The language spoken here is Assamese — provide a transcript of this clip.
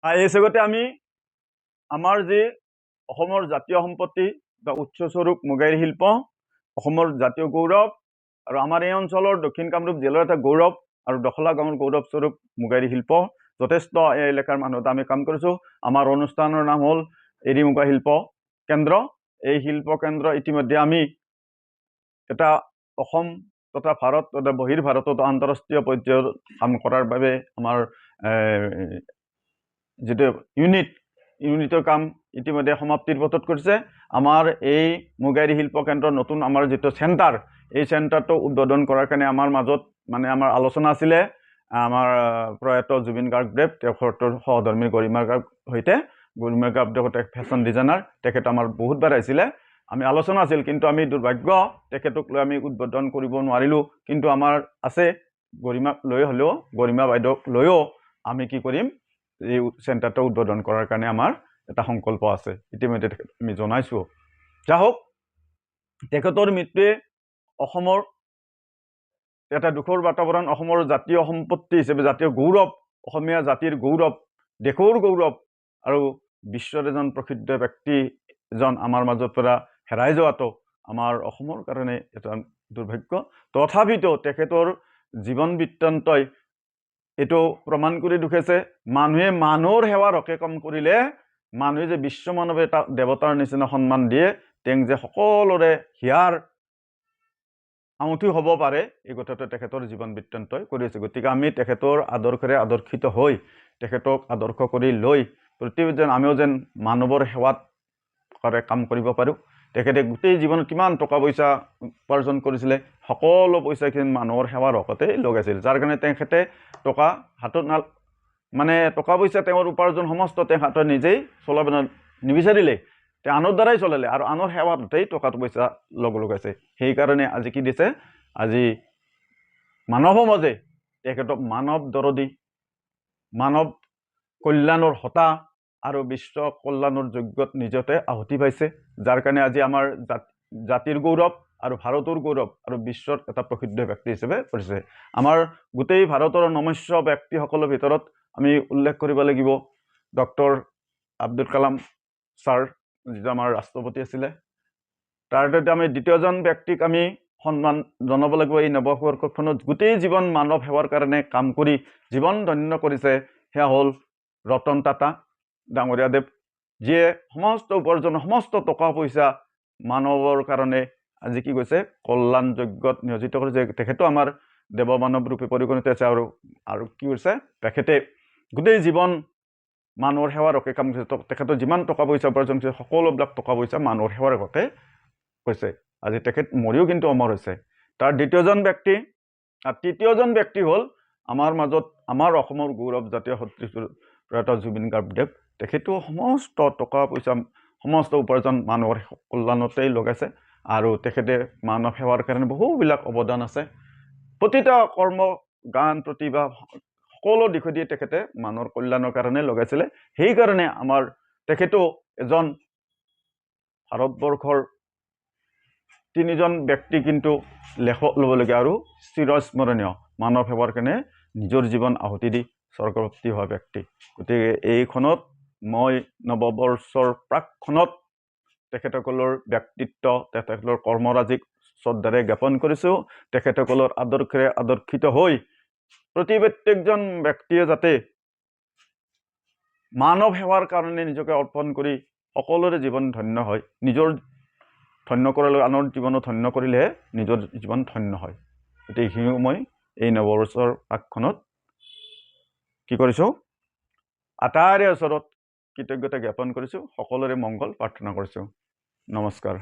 এই চেগতে আমি আমাৰ যি অসমৰ জাতীয় সম্পত্তি বা উৎসস্বৰূপ মুগাৰী শিল্প অসমৰ জাতীয় গৌৰৱ আৰু আমাৰ এই অঞ্চলৰ দক্ষিণ কামৰূপ জিলাৰ এটা গৌৰৱ আৰু দখলা গাঁৱৰ গৌৰৱস্বৰূপ মুগাৰী শিল্প যথেষ্ট এই এলেকাৰ মানুহত আমি কাম কৰিছোঁ। আমাৰ অনুষ্ঠানৰ নাম হ'ল এৰী মুগা শিল্প কেন্দ্ৰ। এই শিল্প কেন্দ্ৰ ইতিমধ্যে আমি এটা অসম তথা ভাৰত তথা বহিৰ ভাৰতত আন্তঃৰাষ্ট্ৰীয় পৰ্যায়ত কাম কৰাৰ বাবে আমাৰ যিটো ইউনিটৰ কাম ইতিমধ্যে সমাপ্তিৰ পথত কৰিছে। আমাৰ এই মুগাৰী শিল্প কেন্দ্ৰৰ নতুন আমাৰ যিটো চেণ্টাৰ, এই চেণ্টাৰটো উদ্বোধন কৰাৰ কাৰণে আমাৰ মাজত মানে আমাৰ আলোচনা আছিলে আমাৰ প্ৰয়াত জুবিন গাৰ্গদেৱ তেখেতৰ সহধৰ্মী গৰিমা গাৰ্গ সৈতে। গৰিমা গাৰ্গদেৱ ফেশ্বন ডিজাইনাৰ, তেখেত আমাৰ বহুতবাৰ আহিছিলে, আমি আলোচনা আছিল, কিন্তু আমি দুৰ্ভাগ্য তেখেতক লৈ আমি উদ্বোধন কৰিব নোৱাৰিলোঁ। কিন্তু আমাৰ আছে গৰিমাক লৈ হ'লেও, গৰিমা বাইদেউক লৈও আমি কি কৰিম, এই চেণ্টাৰটো উদ্বোধন কৰাৰ কাৰণে আমাৰ এটা সংকল্প আছে, ইতিমধ্যে আমি জনাইছোঁ। যা হওক, তেখেতৰ মৃত্যুৱে অসমৰ এটা দুখৰ বাতাবৰণ, অসমৰ জাতীয় সম্পত্তি হিচাপে জাতীয় গৌৰৱ, অসমীয়া জাতিৰ গৌৰৱ, দেশৰ গৌৰৱ আৰু বিশ্বৰ এজন প্ৰসিদ্ধ ব্যক্তি এজন আমাৰ মাজৰ পৰা হেৰাই যোৱাটো আমাৰ অসমৰ কাৰণে এটা দুৰ্ভাগ্য। তথাপিতো তেখেতৰ জীৱন বৃত্তান্তই এইটো প্ৰমাণ কৰি দেখুৱাইছে, মানুহে মানুহৰ সেৱাৰ হকে কাম কৰিলে মানুহে যে বিশ্ব মানৱে এটা দেৱতাৰ নিচিনা সন্মান দিয়ে, তেওঁ যে সকলোৰে হিয়াৰ আঙুঠি হ'ব পাৰে, এই কথাটো তেখেতৰ জীৱন বৃত্তান্তই কৰিছে। গতিকে আমি তেখেতৰ আদৰ্শৰে আদৰ্শিত হৈ তেখেতক আদৰ্শ কৰি লৈ প্ৰতিজন আমিও যেন মানৱৰ সেৱাত কাম কৰিব পাৰোঁ। তেখেতে গোটেই জীৱনত কিমান টকা পইচা উপাৰ্জন কৰিছিলে, সকলো পইচাখিনি মানুহৰ সেৱাৰ হকতেই লগাইছিল, যাৰ কাৰণে তেখেতে টকা হাতত মানে টকা পইচা তেওঁৰ উপাৰ্জন সমস্ত তেওঁ হাতত নিজেই চলাব নিবিচাৰিলে, তেওঁ আনৰ দ্বাৰাই চলালে আৰু আনৰ সেৱাতেই টকা পইচা লগাইছে। সেইকাৰণে আজি কি দিছে, আজি মানৱ সমাজে তেখেতক মানৱ দৰদী, মানৱ কল্যাণৰ হতা আৰু বিশ্ব কল্যাণৰ যজ্ঞত নিজতে আহুতি পাইছে, যাৰ কাৰণে আজি আমাৰ জাতিৰ গৌৰৱ আৰু ভাৰতৰ গৌৰৱ আৰু বিশ্বৰ এটা প্ৰসিদ্ধ ব্যক্তি হিচাপে পৰিছে। আমাৰ গোটেই ভাৰতৰ নমস্য ব্যক্তিসকলৰ ভিতৰত আমি উল্লেখ কৰিব লাগিব ডক্টৰ আব্দুল কালাম ছাৰ, যিটো আমাৰ ৰাষ্ট্ৰপতি আছিলে। তাৰ দ্বাৰা আমি দ্বিতীয়জন ব্যক্তিক আমি সন্মান জনাব লাগিব। এই নৱবৰ্ষখনত গোটেই জীৱন মানৱ সেৱাৰ কাৰণে কাম কৰি জীৱন ধন্য কৰিছে, সেয়া হ'ল ৰতন টাটা ডাঙৰীয়াদেৱ, যিয়ে সমস্ত উপাৰ্জন সমস্ত টকা পইচা মানৱৰ কাৰণে আজি কি কৈছে কল্যাণ যজ্ঞত নিয়োজিত কৰিছে। তেখেতো আমাৰ দেৱ মানৱ ৰূপে পৰিগণিত আছে আৰু কি কৰিছে, তেখেতে গোটেই জীৱন মানুহৰ সেৱাৰ হকে কাম কৰিছে। তেখেতৰ যিমান টকা পইচা উপাৰ্জন কৰিছে সকলোবিলাক টকা পইচা মানুহৰ সেৱাৰ হকে কৈছে। আজি তেখেত মৰিও কিন্তু অমৰ হৈছে। তাৰ দ্বিতীয়জন ব্যক্তি আৰু তৃতীয়জন ব্যক্তি হ'ল আমাৰ মাজত আমাৰ অসমৰ গৌৰৱ জাতীয় প্ৰয়াত জুবিন গাৰ্গদেৱ। তেখেতেও সমস্ত টকা পইচা সমস্ত উপাৰ্জন মানুহৰ কল্যাণতেই লগাইছে আৰু তেখেতে মানৱ সেৱাৰ কাৰণে বহুবিলাক অৱদান আছে। প্ৰতিটা কৰ্ম গান প্ৰতিভা সকলো দিশে তেখেতে মানুহৰ কল্যাণৰ কাৰণে লগাইছিলে। সেইকাৰণে আমাৰ তেখেতো এজন ভাৰতবৰ্ষৰ তিনিজন ব্যক্তি কিন্তু লেখক ল'বলগীয়া আৰু চিৰস্মৰণীয়, মানৱ সেৱাৰ কাৰণে নিজৰ জীৱন আহুতি দি স্বৰ্গপ্ৰাপ্তি হোৱা ব্যক্তি। গতিকে এইখনত মই নৱবৰ্ষৰ প্ৰাকখনত তেখেতসকলৰ ব্যক্তিত্ব, তেখেতসকলৰ কৰ্মৰাজিক শ্ৰদ্ধাৰে জ্ঞাপন কৰিছোঁ। তেখেতসকলৰ আদৰ্শৰে আদৰ্শিত হৈ প্ৰত্যেকজন ব্যক্তিয়ে যাতে মানৱ সেৱাৰ কাৰণে নিজকে অৰ্পণ কৰি সকলোৰে জীৱন ধন্য হয়, নিজৰ ধন্য কৰালৈ আনৰ জীৱনো ধন্য কৰিলেহে নিজৰ জীৱন ধন্য হয়। গতিকে এইখিনিও মই এই নৱবৰ্ষৰ প্ৰাকখনত কি কৰিছোঁ, আটাইৰে ওচৰত কৃতজ্ঞতা জ্ঞাপন কৰিছোঁ, সকলোৰে মংগল প্ৰাৰ্থনা কৰিছোঁ। নমস্কাৰ।